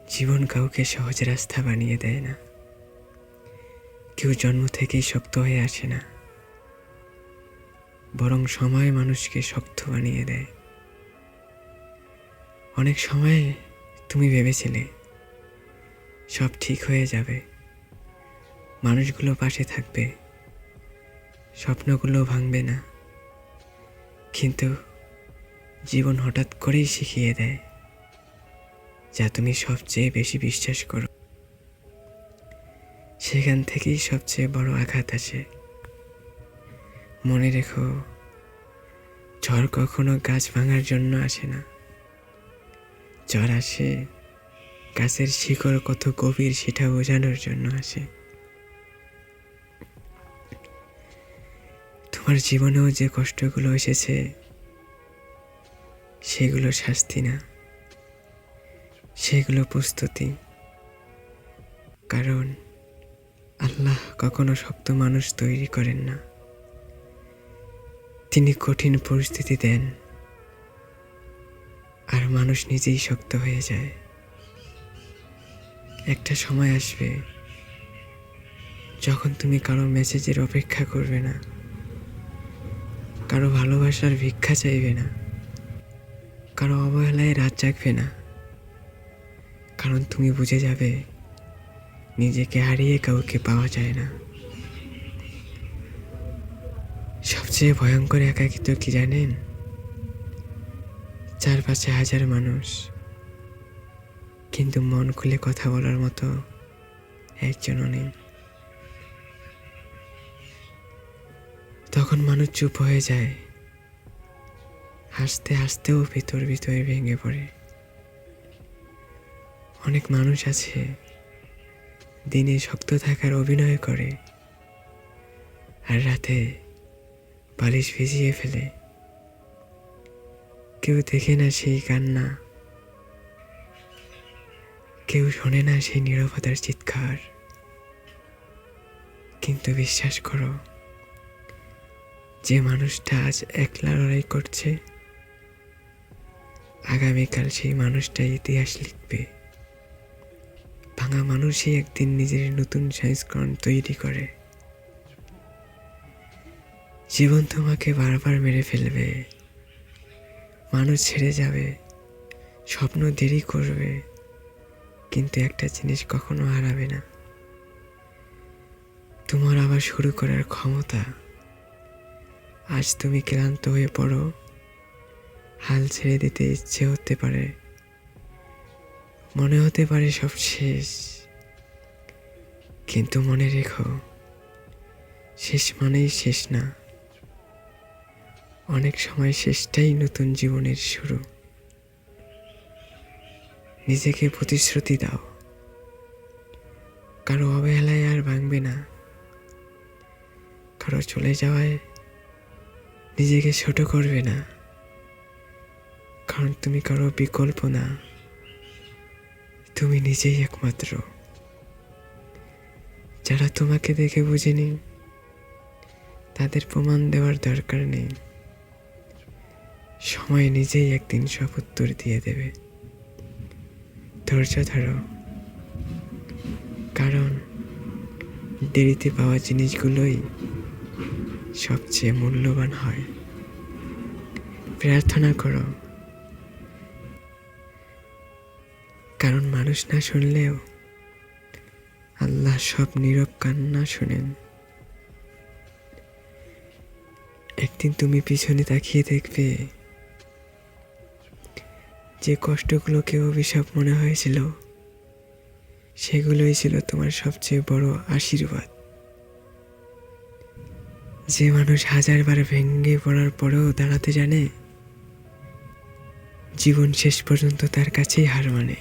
জীবন কাউকে সহজ রাস্তা বানিয়ে দেয় না। কেউ জন্ম থেকেই শক্ত হয়ে আসে না, বরং সময় মানুষকে শক্ত বানিয়ে দেয়। অনেক সময় তুমি ভেবেছিলে সব ঠিক হয়ে যাবে, মানুষগুলো পাশে থাকবে, স্বপ্নগুলো ভাঙবে না। কিন্তু জীবন হঠাৎ করেই শিখিয়ে দেয় যা তুমি সবচেয়ে বেশি বিশ্বাস করো, সেখান থেকেই সবচেয়ে বড় আঘাত আসে। মনে রেখো, ঝড় কখনো গাছ ভাঙার জন্য আসে না। ঝড় আসে গাছের শিকড় কত গভীর সেটা বোঝানোর জন্য আসে। তোমার জীবনেও যে কষ্টগুলো এসেছে সেগুলো শাস্তি না, সেগুলো প্রস্তুতি। কারণ আল্লাহ কখনো শক্ত মানুষ তৈরি করেন না, তিনি কঠিন পরিস্থিতি দেন আর মানুষ নিজেই শক্ত হয়ে যায়। একটা সময় আসবে যখন তুমি কারো মেসেজের অপেক্ষা করবে না, কারো ভালোবাসার ভিক্ষা চাইবে না, কারো অবহেলায় রাত জাগবে না। কারণ তুমি বুঝে যাবে নিজেকে হারিয়ে কাউকে পাওয়া যায় না। সবচেয়ে ভয়ঙ্কর একাকিত্ব কি জানেন? চারপাশে হাজার মানুষ, কিন্তু মন খুলে কথা বলার মতো একজনও নেই। তখন মানুষ চুপ হয়ে যায়, হাসতে হাসতেও ভিতর ভিতরে ভেঙে পড়ে। অনেক মানুষ আছে দিনে শক্ত থাকার অভিনয় করে আর রাতে বালিশ ভিজিয়ে ফেলে। কেউ দেখে না সেই কান্না, কেউ শোনে না সেই নীরবতার চিৎকার। কিন্তু বিশ্বাস করো, যে মানুষটা আজ একলা লড়াই করছে, আগামীকাল সেই মানুষটাই ইতিহাস লিখবে। ভাঙা মানুষই একদিন নিজের নতুন সংস্করণ তৈরি করে। জীবন তোমাকে বারবার মেরে ফেলবে, মানুষ ছেড়ে যাবে, স্বপ্ন দেরি করবে, কিন্তু একটা জিনিস কখনো হারাবে না, তোমার আবার শুরু করার ক্ষমতা। আজ তুমি ক্লান্ত হয়ে পড়ো, হাল ছেড়ে দিতে ইচ্ছে হতে পারে, মনে হতে পারে সব শেষ। কিন্তু মনে রেখো, শেষ মানেই শেষ না। অনেক সময় শেষটাই নতুন জীবনের শুরু। নিজেকে প্রতিশ্রুতি দাও, কারো অবহেলায় আর ভাঙবে না, কারো চলে যাওয়ায় নিজেকে ছোট করবে না। কারণ তুমি কারো বিকল্প না, তুমি নিজেই একমাত্র। যারা তোমাকে দেখে বুঝেনি তাদের প্রমাণ দেওয়ার দরকার নেই, সময় নিজেই একদিন সব উত্তর দিয়ে দেবে। ধৈর্য ধরো, কারণ দেরিতে পাওয়া জিনিসগুলোই সবচেয়ে মূল্যবান হয়। প্রার্থনা করো, কারণ মানুষ না শুনলেও আল্লাহ সব নীরব কান্না শোনেন। একদিন তুমি পিছনে তাকিয়ে দেখবে, যে কষ্টগুলোকে অভিশাপ মনে হয়েছিল সেগুলোই ছিল তোমার সবচেয়ে বড় আশীর্বাদ। যে মানুষ হাজারবার ভেঙে পড়ার পরেও দাঁড়াতে জানে, জীবন শেষ পর্যন্ত তার কাছেই হার মানে।